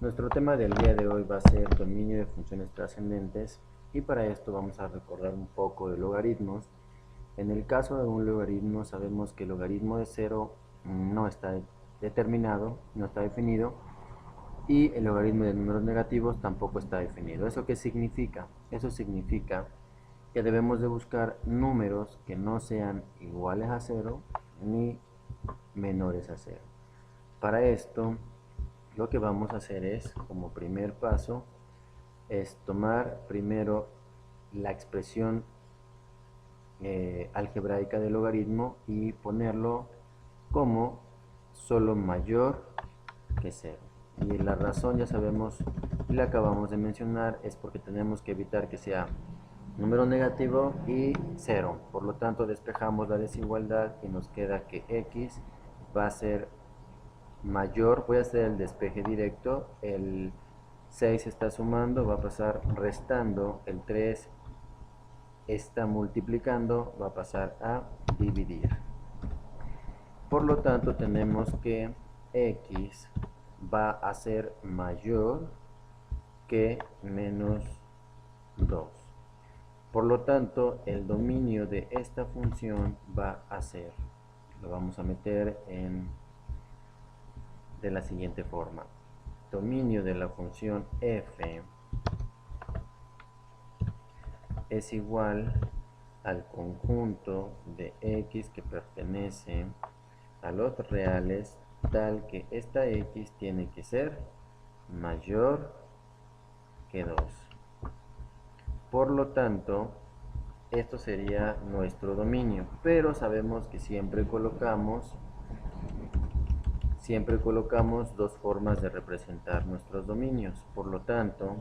Nuestro tema del día de hoy va a ser dominio de funciones trascendentes y para esto vamos a recordar un poco de logaritmos. En el caso de un logaritmo sabemos que el logaritmo de 0 no está determinado, no está definido, y el logaritmo de números negativos tampoco está definido. ¿Eso qué significa? Eso significa que debemos de buscar números que no sean iguales a 0 ni menores a 0. Para esto lo que vamos a hacer es, como primer paso, es tomar primero la expresión algebraica del logaritmo y ponerlo como solo mayor que 0. Y la razón ya sabemos y la acabamos de mencionar, es porque tenemos que evitar que sea número negativo y 0. Por lo tanto despejamos la desigualdad y nos queda que x va a ser mayor. Voy a hacer el despeje directo. El 6 está sumando, va a pasar restando. El 3 está multiplicando, va a pasar a dividir. Por lo tanto tenemos que x va a ser mayor que menos 2. Por lo tanto, el dominio de esta función va a ser, lo vamos a meter de la siguiente forma: dominio de la función f es igual al conjunto de x que pertenece a los reales, tal que esta x tiene que ser mayor que 2. Por lo tanto, esto sería nuestro dominio, pero sabemos que siempre colocamos dos formas de representar nuestros dominios. Por lo tanto,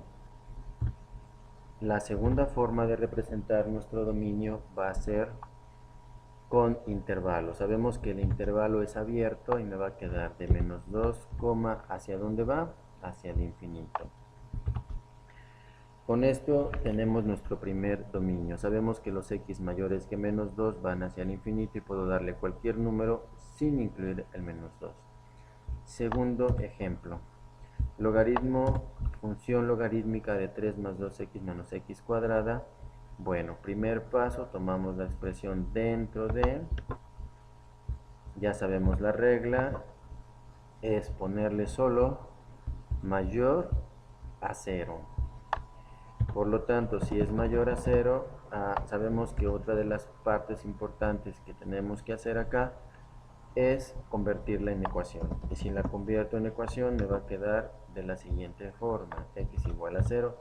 la segunda forma de representar nuestro dominio va a ser con intervalo. Sabemos que el intervalo es abierto y me va a quedar de menos 2, ¿hacia dónde va? Hacia el infinito. Con esto tenemos nuestro primer dominio. Sabemos que los x mayores que menos 2 van hacia el infinito y puedo darle cualquier número sin incluir el menos 2. Segundo ejemplo. Función logarítmica de 3 más 2x menos x cuadrada. Bueno, primer paso, tomamos la expresión dentro de, ya sabemos la regla, es ponerle solo mayor a 0. Por lo tanto, si es mayor a 0, sabemos que otra de las partes importantes que tenemos que hacer acá es convertirla en ecuación. Y si la convierto en ecuación me va a quedar de la siguiente forma: x igual a 0.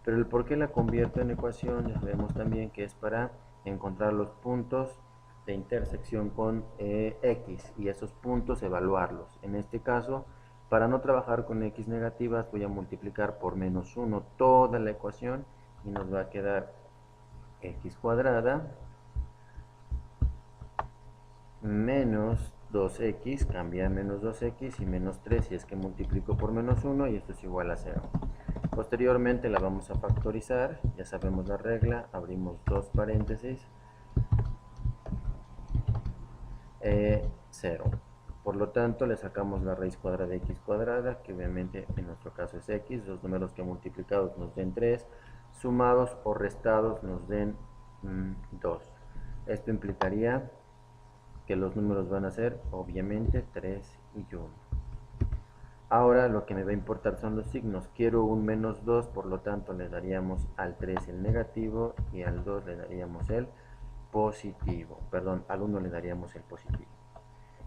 Pero el por qué la convierto en ecuación ya sabemos también que es para encontrar los puntos de intersección con x y esos puntos evaluarlos. En este caso, para no trabajar con x negativas, voy a multiplicar por menos 1 toda la ecuación y nos va a quedar x cuadrada menos 2x, cambia a menos 2x, y menos 3 si es que multiplico por menos 1, y esto es igual a 0. Posteriormente la vamos a factorizar, ya sabemos la regla, abrimos dos paréntesis, 0. Por lo tanto le sacamos la raíz cuadrada de x cuadrada, que obviamente en nuestro caso es x, los números que multiplicados nos den 3, sumados o restados nos den 2. Esto implicaría que los números van a ser obviamente 3 y 1. Ahora lo que me va a importar son los signos. Quiero un menos 2, por lo tanto le daríamos al 3 el negativo y al 2 le daríamos el positivo. Perdón, al 1 le daríamos el positivo.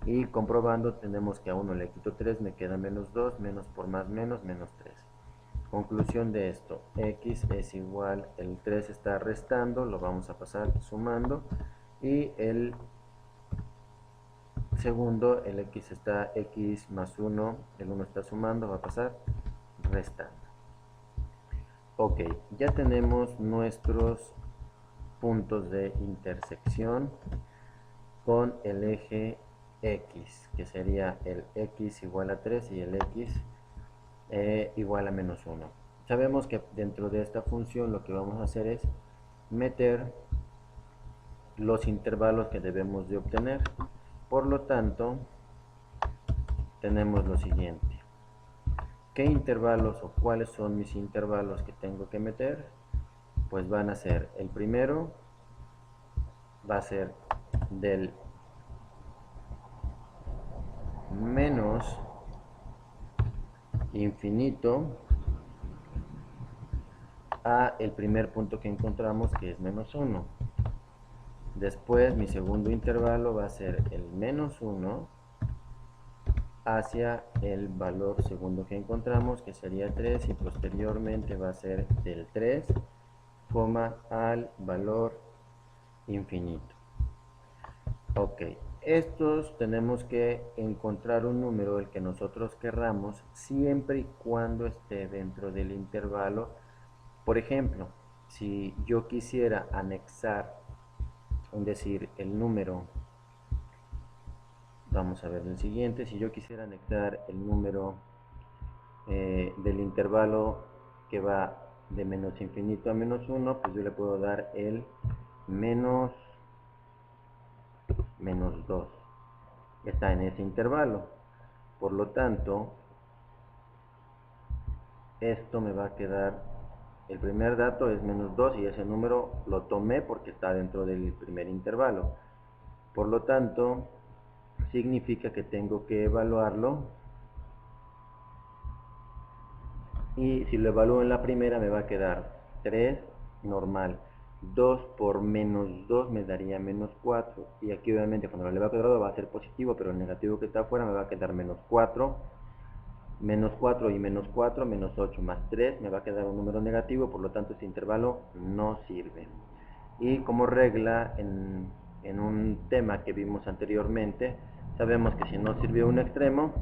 Y comprobando tenemos que a 1 le quito 3, me queda menos 2, menos por más menos, menos 3. Conclusión de esto: x es igual, el 3 está restando, lo vamos a pasar sumando, y el segundo, el x está x más 1, el 1 está sumando, va a pasar restando. Ok, ya tenemos nuestros puntos de intersección con el eje x, que sería el x igual a 3 y el x igual a menos 1. Sabemos que dentro de esta función lo que vamos a hacer es meter los intervalos que debemos de obtener. Por lo tanto, tenemos lo siguiente: ¿Qué intervalos o cuáles son mis intervalos que tengo que meter? Pues van a ser, el primero va a ser del menos infinito a el primer punto que encontramos, que es menos 1. Después mi segundo intervalo va a ser el menos 1 hacia el valor segundo que encontramos, que sería 3, y posteriormente va a ser del 3, al valor infinito. Ok, estos tenemos que encontrar un número, el que nosotros querramos, siempre y cuando esté dentro del intervalo. Por ejemplo, si yo quisiera anexar, es decir, el número, vamos a ver el siguiente, si yo quisiera anexar el número del intervalo que va de menos infinito a menos 1, pues yo le puedo dar el menos 2. Está en ese intervalo. Por lo tanto, esto me va a quedar, el primer dato es menos 2 y ese número lo tomé porque está dentro del primer intervalo. Por lo tanto, significa que tengo que evaluarlo, y si lo evalúo en la primera me va a quedar 3 normal. 2 por menos 2 me daría menos 4, y aquí obviamente cuando lo eleve al cuadrado va a ser positivo, pero el negativo que está afuera me va a quedar menos 4 y menos 4, menos 8 más 3, me va a quedar un número negativo, por lo tanto este intervalo no sirve. Y como regla, en un tema que vimos anteriormente, sabemos que si no sirve un extremo,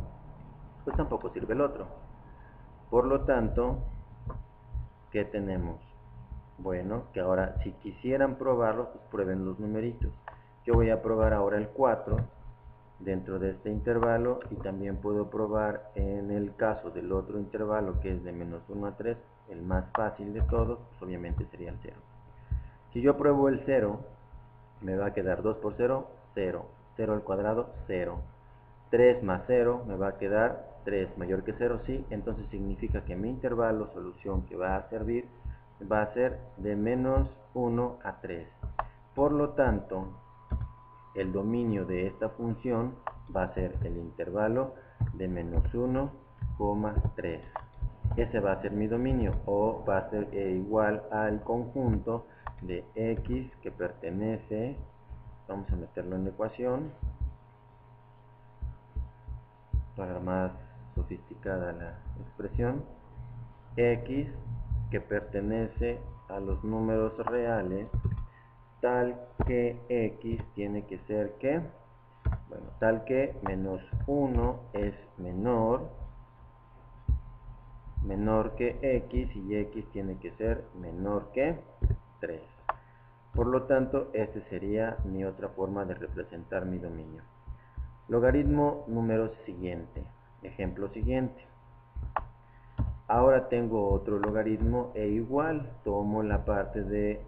pues tampoco sirve el otro. Por lo tanto, ¿qué tenemos? Bueno, que ahora si quisieran probarlo, pues prueben los numeritos. Yo voy a probar ahora el 4 dentro de este intervalo, y también puedo probar en el caso del otro intervalo, que es de menos 1 a 3, el más fácil de todos, pues obviamente sería el 0. Si yo pruebo el 0, me va a quedar 2 por 0, 0. 0 al cuadrado, 0. 3 más 0 me va a quedar 3, mayor que 0, sí. Entonces significa que mi intervalo, solución que va a servir, va a ser de menos 1 a 3. Por lo tanto, el dominio de esta función va a ser el intervalo de menos 1, 3. Ese va a ser mi dominio, o va a ser igual al conjunto de x que pertenece, vamos a meterlo en la ecuación para más sofisticada la expresión, x que pertenece a los números reales, tal que x tiene que ser que, bueno, tal que menos 1 es menor que x, y x tiene que ser menor que 3. Por lo tanto, este sería mi otra forma de representar mi dominio. Logaritmo número siguiente. Ejemplo siguiente. Ahora tengo otro logaritmo e igual tomo la parte de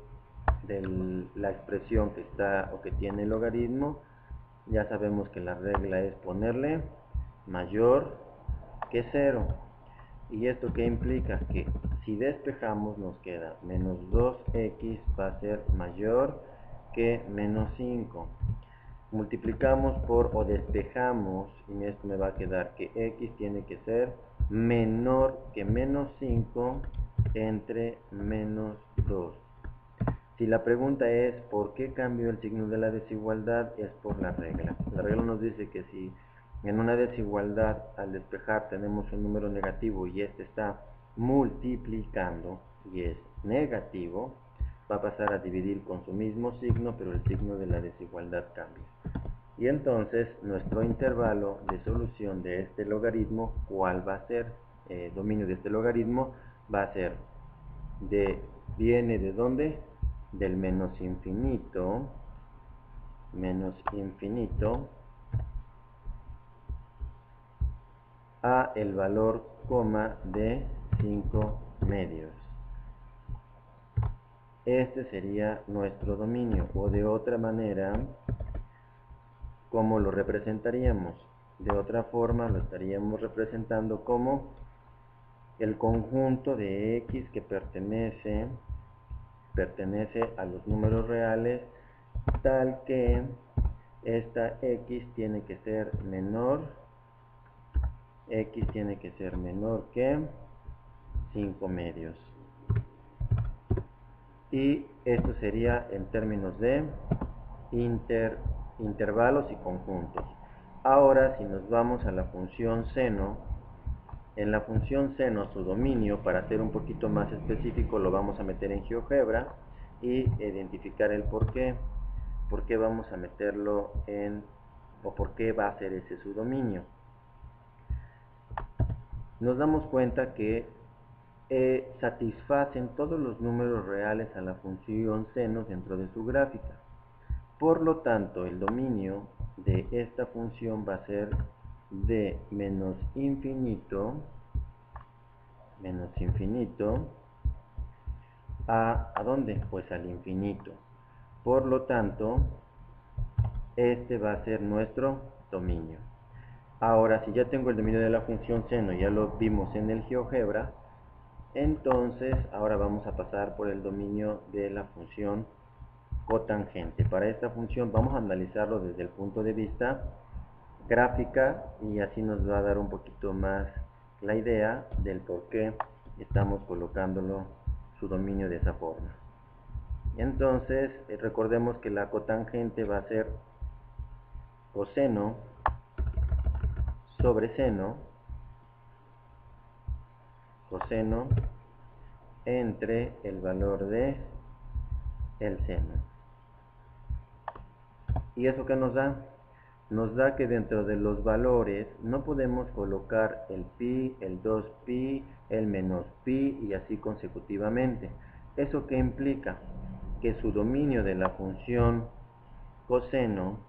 la expresión que está o que tiene el logaritmo. Ya sabemos que la regla es ponerle mayor que 0. ¿Y esto qué implica? Que si despejamos nos queda menos 2x va a ser mayor que menos 5. Multiplicamos por o despejamos, y esto me va a quedar que x tiene que ser menor que menos 5 entre menos 2. Si la pregunta es ¿por qué cambio el signo de la desigualdad? Es por la regla. La regla nos dice que si en una desigualdad al despejar tenemos un número negativo y este está multiplicando y es negativo, va a pasar a dividir con su mismo signo, pero el signo de la desigualdad cambia. Y entonces nuestro intervalo de solución de este logaritmo, ¿cuál va a ser? Dominio de este logaritmo va a ser ¿viene de dónde? Del menos infinito a el valor de 5 medios. Este sería nuestro dominio, o de otra manera, ¿cómo lo representaríamos? De otra forma lo estaríamos representando como el conjunto de x que pertenece a los números reales, tal que esta x tiene que ser menor que 5 medios. Y esto sería en términos de intervalos y conjuntos. Ahora, si nos vamos a la función seno, en la función seno su dominio, para ser un poquito más específico, lo vamos a meter en GeoGebra y identificar el por qué vamos a meterlo o por qué va a ser ese su dominio. Nos damos cuenta que satisfacen todos los números reales a la función seno dentro de su gráfica. Por lo tanto, el dominio de esta función va a ser de menos infinito ¿a dónde? Pues al infinito. Por lo tanto, este va a ser nuestro dominio. Ahora, si ya tengo el dominio de la función seno, ya lo vimos en el GeoGebra, entonces ahora vamos a pasar por el dominio de la función cotangente. Para esta función vamos a analizarlo desde el punto de vista gráfica y así nos va a dar un poquito más la idea del por qué estamos colocándolo su dominio de esa forma. Entonces recordemos que la cotangente va a ser coseno sobre seno, coseno entre el valor de el seno. ¿Y eso qué nos da? Nos da que dentro de los valores no podemos colocar el pi, el 2pi, el menos pi y así consecutivamente. ¿Eso qué implica? Que su dominio de la función coseno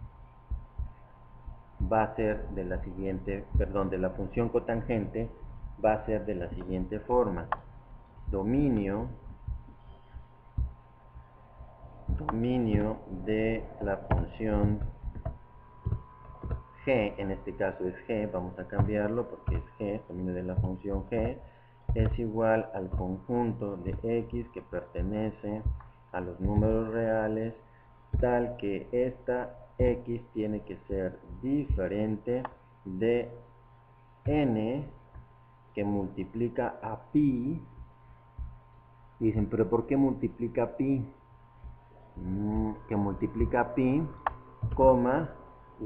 va a ser de la siguiente, de la función cotangente va a ser de la siguiente forma. Dominio de la función g, en este caso es g, vamos a cambiarlo porque es g, dominio de la función g, es igual al conjunto de x que pertenece a los números reales, tal que esta x tiene que ser diferente de n que multiplica a pi. Dicen, pero ¿por qué multiplica pi? Que multiplica pi, coma,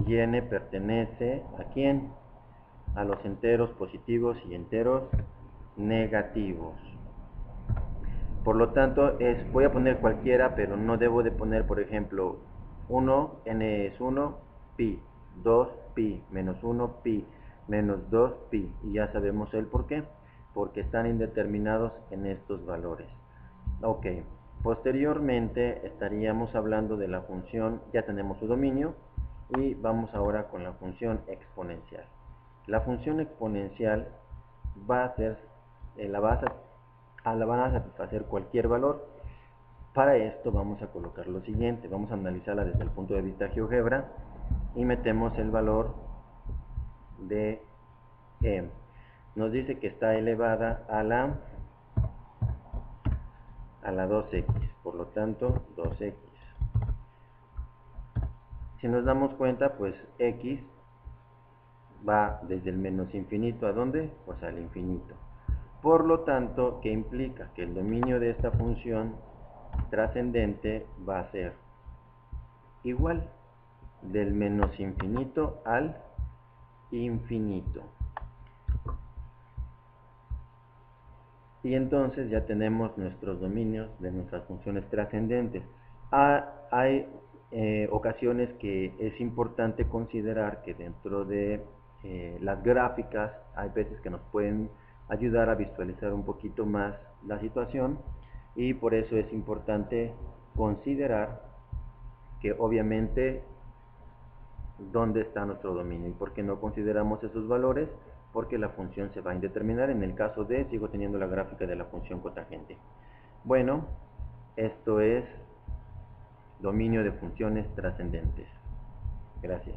y n pertenece ¿a quién? A los enteros positivos y enteros negativos. Por lo tanto, voy a poner cualquiera, pero no debo de poner, por ejemplo, 1, n es 1, pi, 2, pi, menos 1, pi, menos 2, pi. Y ya sabemos el por qué, porque están indeterminados en estos valores. Ok, posteriormente estaríamos hablando de la función, ya tenemos su dominio, y vamos ahora con la función exponencial. La función exponencial va a ser, la van a satisfacer cualquier valor. Para esto vamos a colocar lo siguiente, vamos a analizarla desde el punto de vista GeoGebra y metemos el valor de e. Nos dice que está elevada a la 2x, por lo tanto 2x. Si nos damos cuenta, pues x va desde el menos infinito ¿a dónde? Pues al infinito. Por lo tanto, ¿qué implica? Que el dominio de esta función trascendente va a ser igual del menos infinito al infinito. Y entonces ya tenemos nuestros dominios de nuestras funciones trascendentes. Hay ocasiones que es importante considerar que dentro de las gráficas hay veces que nos pueden ayudar a visualizar un poquito más la situación, y por eso es importante considerar que obviamente dónde está nuestro dominio. ¿Y por qué no consideramos esos valores? Porque la función se va a indeterminar. En el caso de, sigo teniendo la gráfica de la función cotangente. Bueno, esto es dominio de funciones trascendentes. Gracias.